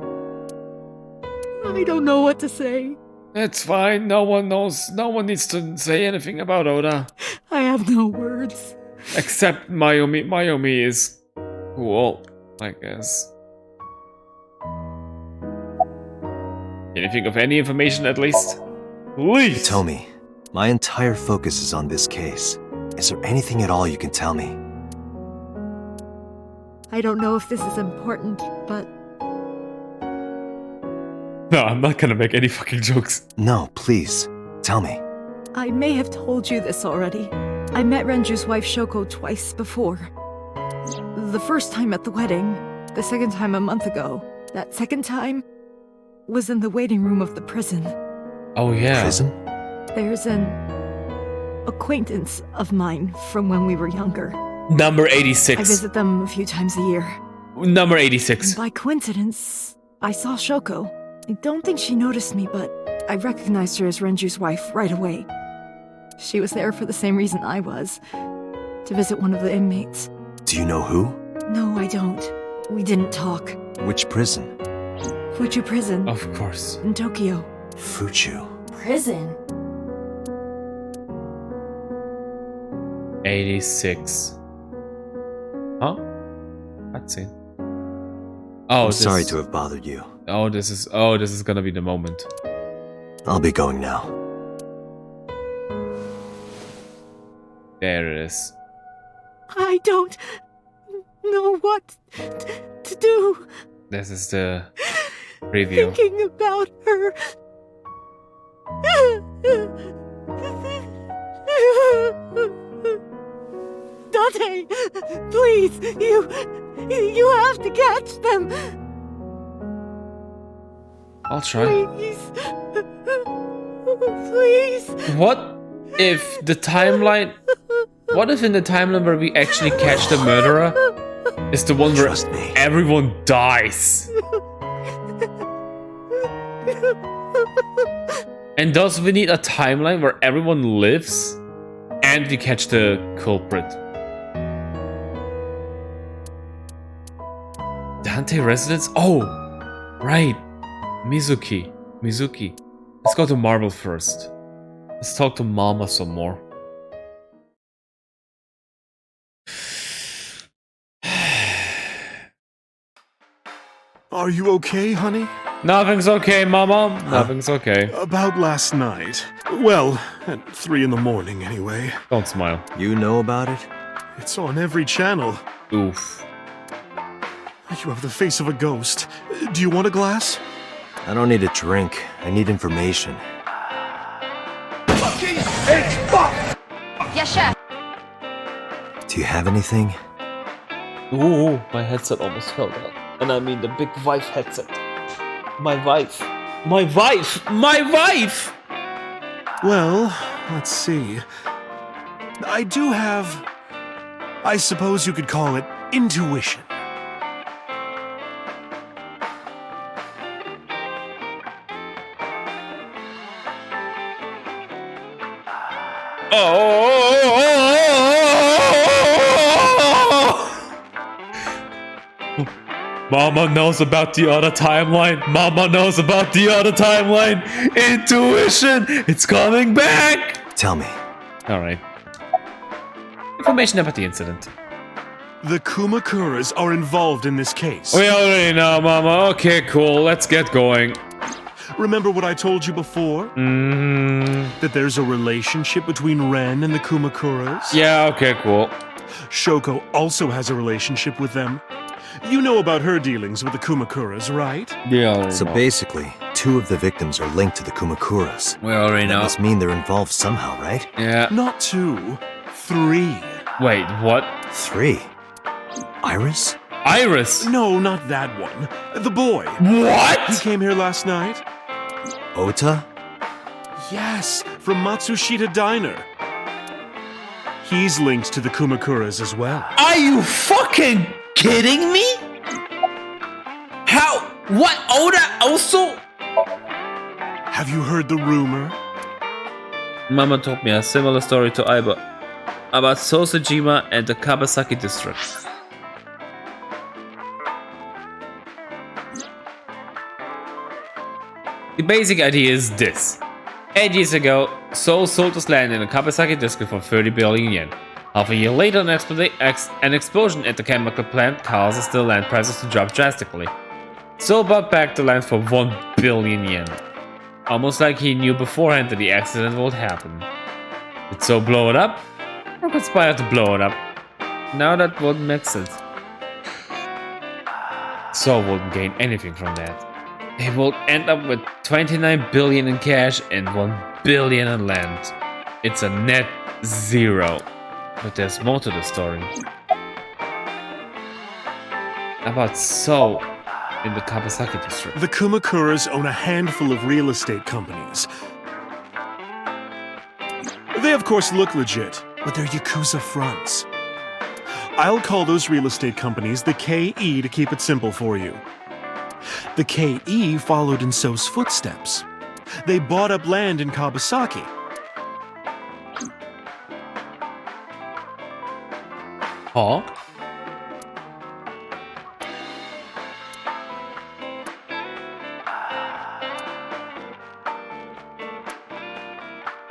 I don't know what to say. It's fine, no one knows. No one needs to say anything about Oda. I have no words. Except Mayumi. Mayumi is cool, I guess. Can you think of any information at least? Please! Tomi, my entire focus is on this case. Is there anything at all you can tell me? I don't know if this is important, but... No, I'm not gonna make any fucking jokes. No, please. Tell me. I may have told you this already. I met Renju's wife Shoko twice before. The first time at the wedding, the second time a month ago. That second time was in the waiting room of the prison. Oh yeah. Prison? There's an acquaintance of mine from when we were younger. Number 86. I visit them a few times a year. Number 86. By coincidence, I saw Shoko. I don't think she noticed me, but I recognized her as Renju's wife right away. She was there for the same reason I was, to visit one of the inmates. Do you know who? No, I don't. We didn't talk. Which prison? Fuchu Prison. Of course. In Tokyo. Fuchu. Prison? 86. Huh? Cutscene. Oh, I'm sorry to have bothered you. this is gonna be the moment. I'll be going now. There it is. I don't know what to do. This is the preview. Thinking about her. Dante, please, you have to catch them. I'll try. Please. Please. What if the timeline? What if in the timeline where we actually catch the murderer is the one where Trust me. everyone dies? And thus we need a timeline where everyone lives and we catch the culprit. Dante residence? Oh, right. Mizuki. Let's go to Marble first. Let's talk to Mama some more. Are you okay, honey? Nothing's okay, Mama. Nothing's okay. About last night. Well, at 3 in the morning anyway. Don't smile. You know about it? It's on every channel. Oof. You have the face of a ghost. Do you want a glass? I don't need a drink. I need information. Yes, chef. Do you have anything? Ooh, my headset almost fell down. And I mean the big wife headset. My wife. Well, let's see. I do have... I suppose you could call it intuition. Mama knows about the other timeline. Intuition! It's coming back! Tell me. Alright. Information about the incident. The Kumakuras are involved in this case. We already know, Mama. Okay, cool. Let's get going. Remember what I told you before? That there's a relationship between Ren and the Kumakuras? Yeah, okay, cool. Shoko also has a relationship with them. You know about her dealings with the Kumakuras, right? Yeah. So basically, 2 of the victims are linked to the Kumakuras. We already That know. must mean they're involved somehow, right? Yeah. Not 2, 3. Wait, what? 3. Iris? Iris? No, not that one. The boy. What? He came here last night? Ota? Yes, from Matsushita Diner. He's linked to the Kumakuras as well. Are you fucking kidding me? How? What? Oda also? Have you heard the rumor? Mama told me a similar story to Aiba about Sosejima and the Kabasaki district. The basic idea is this. 8 years ago, Seoul sold his land in the Kabasaki district for 30 billion yen. Half a year later, an explosion at the chemical plant causes the land prices to drop drastically. Seoul bought back the land for 1 billion yen. Almost like he knew beforehand that the accident would happen. Did Seoul blow it up? Or conspire to blow it up? Now that wouldn't make sense. Seoul wouldn't gain anything from that. He will end up with 29 billion in cash and 1 billion in land. It's a net zero. But there's more to the story. About Seoul in the Kabasaki district. The Kumakuras own a handful of real estate companies. They of course look legit, but they're Yakuza fronts. I'll call those real estate companies the KE to keep it simple for you. The KE followed in So's footsteps. They bought up land in Kabasaki. Huh?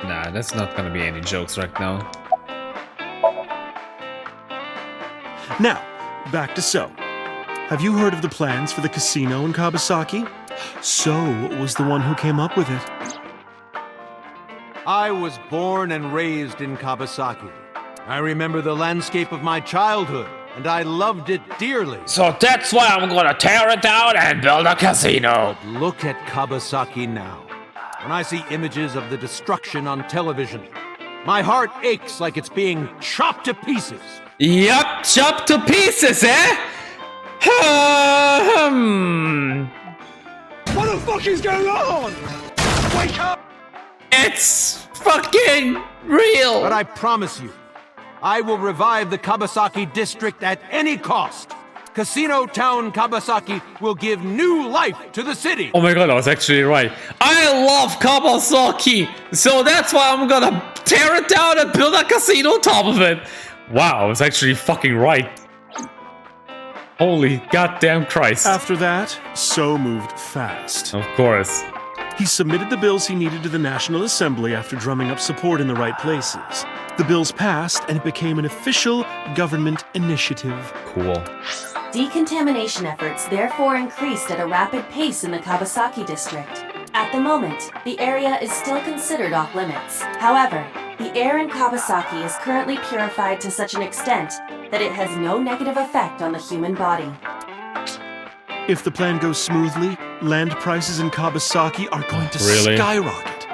Nah, that's not gonna be any jokes right now. Now, back to So. Have you heard of the plans for the casino in Kabasaki? So was the one who came up with it. I was born and raised in Kabasaki. I remember the landscape of my childhood, and I loved it dearly. So that's why I'm gonna tear it down and build a casino. But look at Kabasaki now. When I see images of the destruction on television, my heart aches like it's being chopped to pieces. Yup, chopped to pieces, eh? What the fuck is going on? Wake up! It's fucking real. But I promise you, I will revive the Kabasaki district at any cost. Casino Town Kabasaki will give new life to the city. Oh my god, I was actually right. I love Kabasaki, so that's why I'm gonna tear it down and build a casino on top of it. Wow, I was actually fucking right. Holy goddamn Christ. After that, So moved fast. Of course. He submitted the bills he needed to the National Assembly after drumming up support in the right places. The bills passed, and it became an official government initiative. Cool. Decontamination efforts therefore increased at a rapid pace in the Kabasaki district. At the moment, the area is still considered off limits. However, the air in Kabasaki is currently purified to such an extent that it has no negative effect on the human body. If the plan goes smoothly, land prices in Kabasaki are going to Really? skyrocket.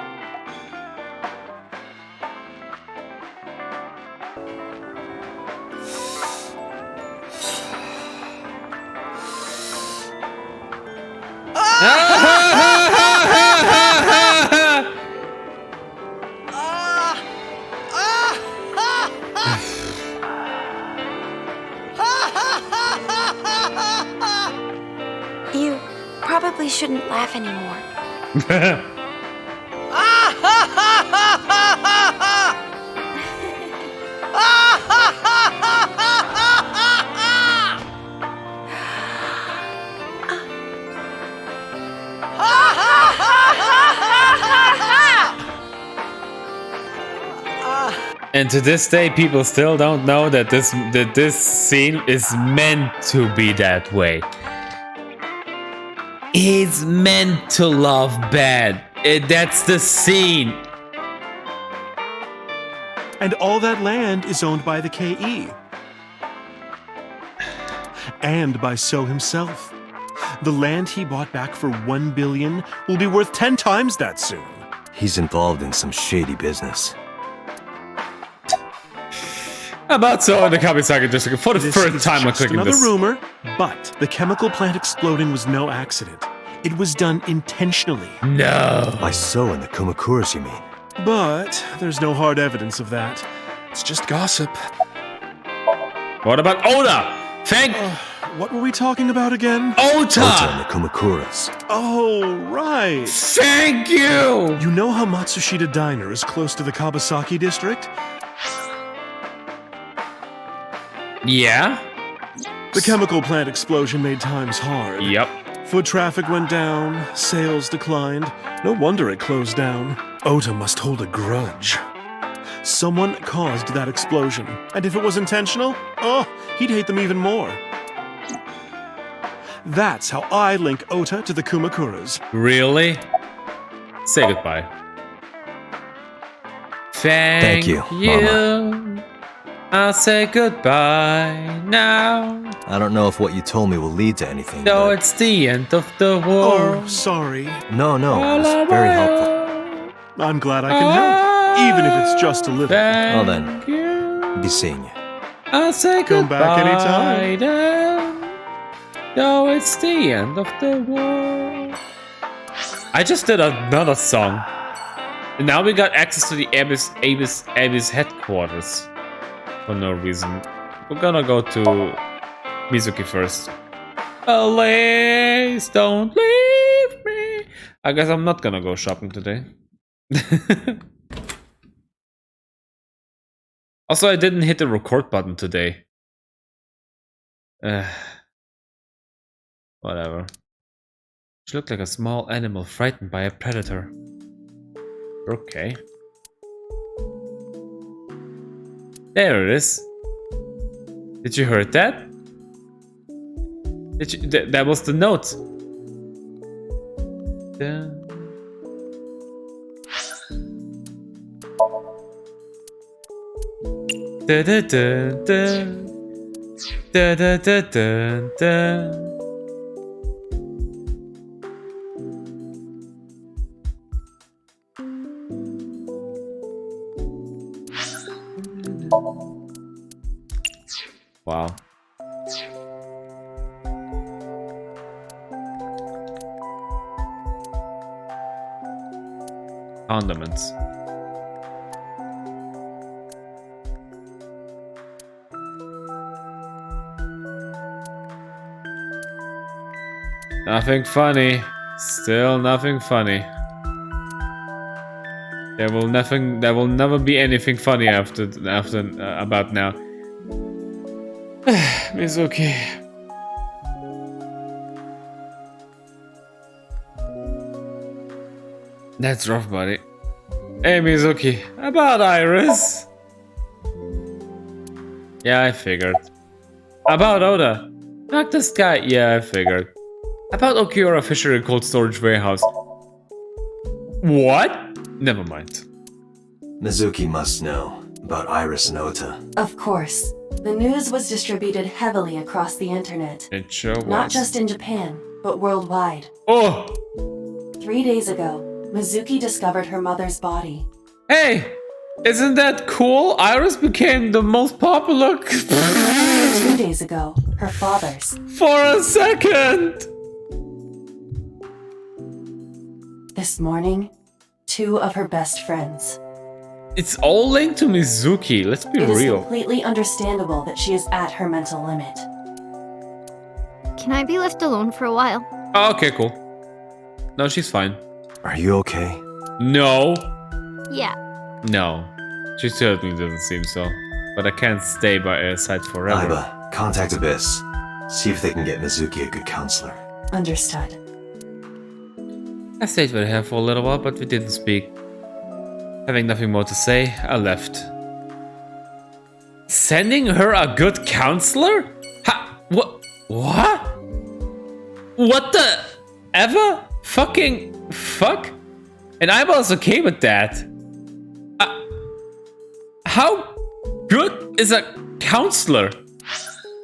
You probably shouldn't laugh anymore. And to this day, people still don't know that this scene is meant to be that way. He's meant to love bad. That's the scene. And all that land is owned by the KE. And by So himself. The land he bought back for $1 billion will be worth 10 times that soon. He's involved in some shady business. About So in the Kabasaki district. For the This third is time I'm just clicking another this. rumor, but the chemical plant exploding was no accident. It was done intentionally. No. By So and the Kumakuras, you mean? But there's no hard evidence of that. It's just gossip. What about Oda? Thank What were we talking about again? Ota and Ota. the Kumakuras. Oh, right. Thank you. You know how Matsushita Diner is close to the Kabasaki district? Yeah. The chemical plant explosion made times hard. Yep. Foot traffic went down, sales declined. No wonder it closed down. Ota must hold a grudge. Someone caused that explosion, and if it was intentional, oh, he'd hate them even more. That's how I link Ota to the Kumakuras. Really? Say goodbye. Thank you, you. I'll say goodbye now. I don't know if what you told me will lead to anything, No, but... it's the end of the Oh, world. sorry. No, it was very helpful. I'm glad I can help, even if it's just a little. Well then, Thank you. be seeing you. I'll say Come goodbye back anytime. then. No, it's the end of the world. I just did another song. And now we got access to the Abyss headquarters. For no reason. We're gonna go to Mizuki first. Please don't leave me. I guess I'm not gonna go shopping today. Also, I didn't hit the record button today. Whatever. She looked like a small animal frightened by a predator. Okay. There it is. Did you heard that? That was the note. Da da da da da da da da da. Wow. Condiments. Nothing funny. Still nothing funny. There will never be anything funny after about now. Mizuki. That's rough, buddy. Hey, Mizuki. About Iris. Yeah, I figured. About Oda. Not this guy. Yeah, I figured. About Okiura Fishery Cold Storage Warehouse. What? Never mind. Mizuki must know about Iris and Ota. Of course. The news was distributed heavily across the internet. It sure was. Not just in Japan, but worldwide. Oh! 3 days ago, Mizuki discovered her mother's body. Hey! Isn't that cool? Iris became the most popular... 2 days ago, her father's. For a second! This morning, 2 of her best friends. It's all linked to Mizuki, let's be It is real. completely understandable that she is at her mental limit. Can I be left alone for a while? Oh, okay, cool. No, she's fine. Are you okay? No. Yeah. No. She certainly doesn't seem so. But I can't stay by her side forever. Aiba, contact Abyss. See if they can get Mizuki a good counselor. Understood. I stayed with her for a little while, but we didn't speak. Having nothing more to say, I left. Sending her a good counselor? Ha! What? What? What the ever? Fucking fuck? And I was okay with that. How good is a counselor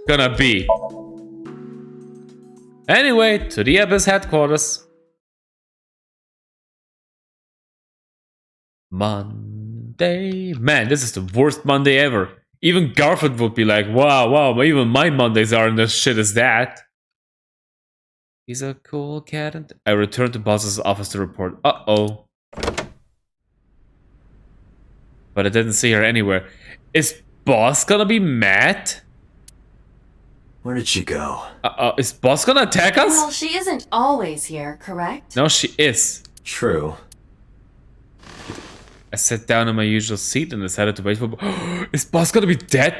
gonna be? Anyway, to the Abyss headquarters. Monday. Man, this is the worst Monday ever. Even Garfield would be like, wow, even my Mondays aren't as shit as that. He's a cool cat and... I returned to boss's office to report. Uh-oh. But I didn't see her anywhere. Is boss gonna be mad? Where did she go? Is boss gonna attack us? Well, she isn't always here, correct? No, she is. True. I sat down in my usual seat and decided to wait for... Is boss gonna be dead?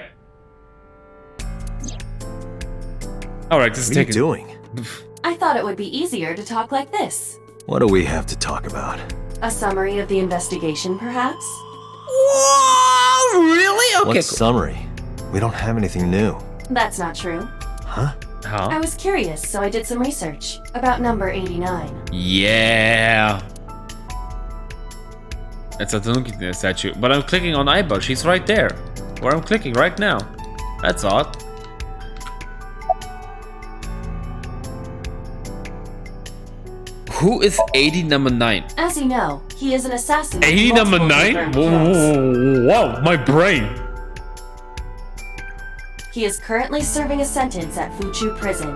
Alright, this is taking... What are you doing? I thought it would be easier to talk like this. What do we have to talk about? A summary of the investigation, perhaps? Whoa, really? Okay, What cool. summary? We don't have anything new. That's not true. Huh? Huh? I was curious, so I did some research about number 89. Yeah. It's a Tanuki statue, but I'm clicking on Aiba. She's right there, where I'm clicking right now. That's odd. Who is 80 number 9? As you know, he is an assassin. 80 number 9? Whoa, my brain. He is currently serving a sentence at Fuchu Prison.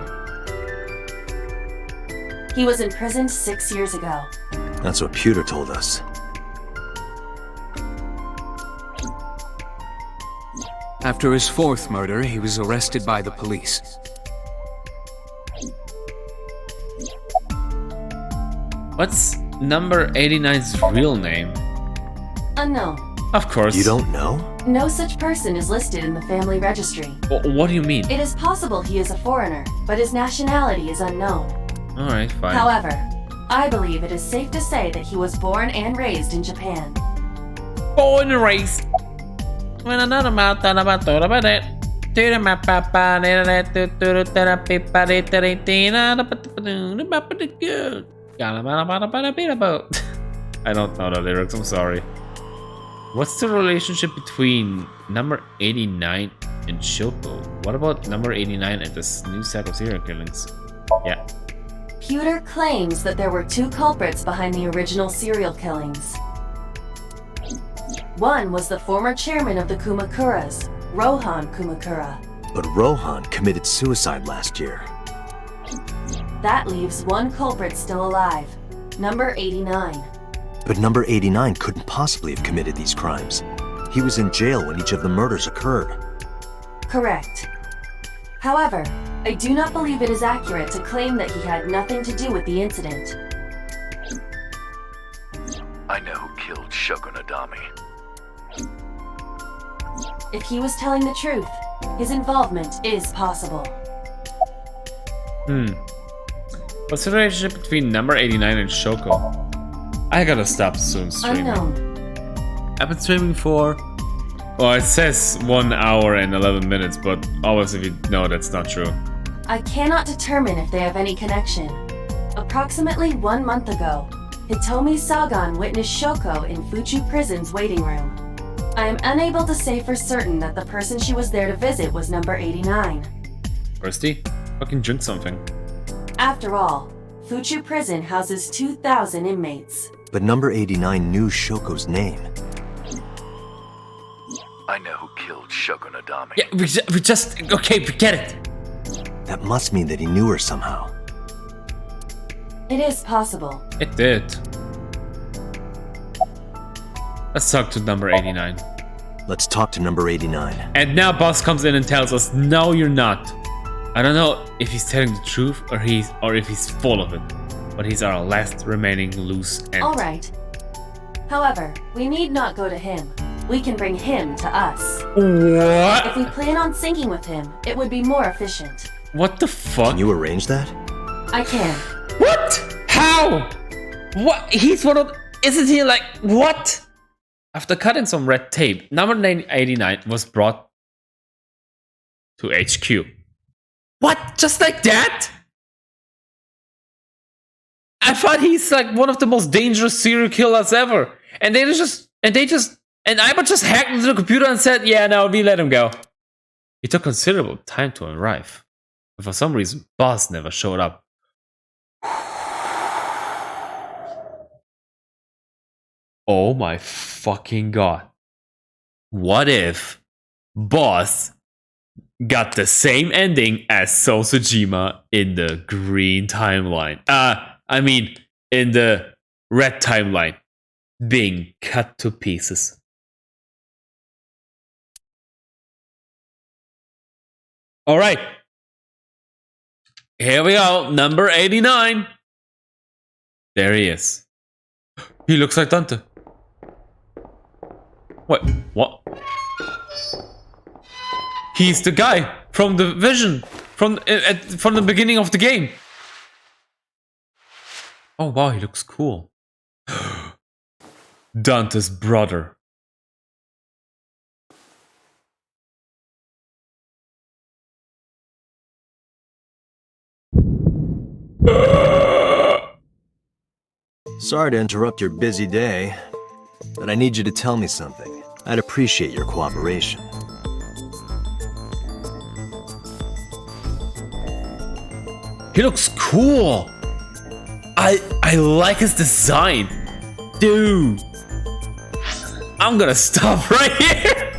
He was imprisoned 6 years ago. That's what Pewter told us. After his 4th murder, he was arrested by the police. What's number 89's real name? Unknown. Of course. You don't know? No such person is listed in the family registry. What do you mean? It is possible he is a foreigner, but his nationality is unknown. Alright, fine. However, I believe it is safe to say that he was born and raised in Japan. Born and raised. When another about that about it. don't know the lyrics, I'm sorry. What's the relationship between number 89 and Shoko? What about number 89 and this new set of serial killings? Yeah. Pewter claims that there were two culprits behind the original serial killings. One was the former chairman of the Kumakuras, Rohan Kumakura. But Rohan committed suicide last year. That leaves one culprit still alive, number 89. But number 89 couldn't possibly have committed these crimes. He was in jail when each of the murders occurred. Correct. However, I do not believe it is accurate to claim that he had nothing to do with the incident. I know who killed Shogun Adami. If he was telling the truth, his involvement is possible. What's the relationship between number 89 and Shoko? I gotta stop soon streaming. Unknown. I've been streaming for... Well, it says 1 hour and 11 minutes, but obviously we know that's not true. I cannot determine if they have any connection. Approximately 1 month ago, Hitomi Sagan witnessed Shoko in Fuchu Prison's waiting room. I am unable to say for certain that the person she was there to visit was number 89. Kirsty, fucking drink something. After all, Fuchu Prison houses 2,000 inmates. But number 89 knew Shoko's name. I know who killed Shogun Adami. Yeah, we just... Okay, forget it. That must mean that he knew her somehow. It is possible. It did. Let's talk to number 89. Let's talk to number 89. And now boss comes in and tells us, no, you're not. I don't know if he's telling the truth or if he's full of it. But he's our last remaining loose end. Alright. However, we need not go to him. We can bring him to us. What? If we plan on syncing with him, it would be more efficient. What the fuck? Can you arrange that? I can. What? How? What? He's one of... Isn't he like... What? After cutting some red tape, number 89 was brought to HQ. What? Just like that? I thought he's like one of the most dangerous serial killers ever. And I just hacked into the computer and said, yeah, no, we let him go. It took considerable time to arrive. But for some reason, boss never showed up. Oh my fucking god. What if boss got the same ending as Sosajima in the green timeline? I mean, in the red timeline. Being cut to pieces. Alright. Here we go. Number 89. There he is. He looks like Dante. Wait, what? He's the guy from the vision from the beginning of the game. Oh wow, he looks cool. Dante's brother. Sorry to interrupt your busy day, but I need you to tell me something. I'd appreciate your cooperation. He looks cool. I like his design. Dude. I'm gonna stop right here.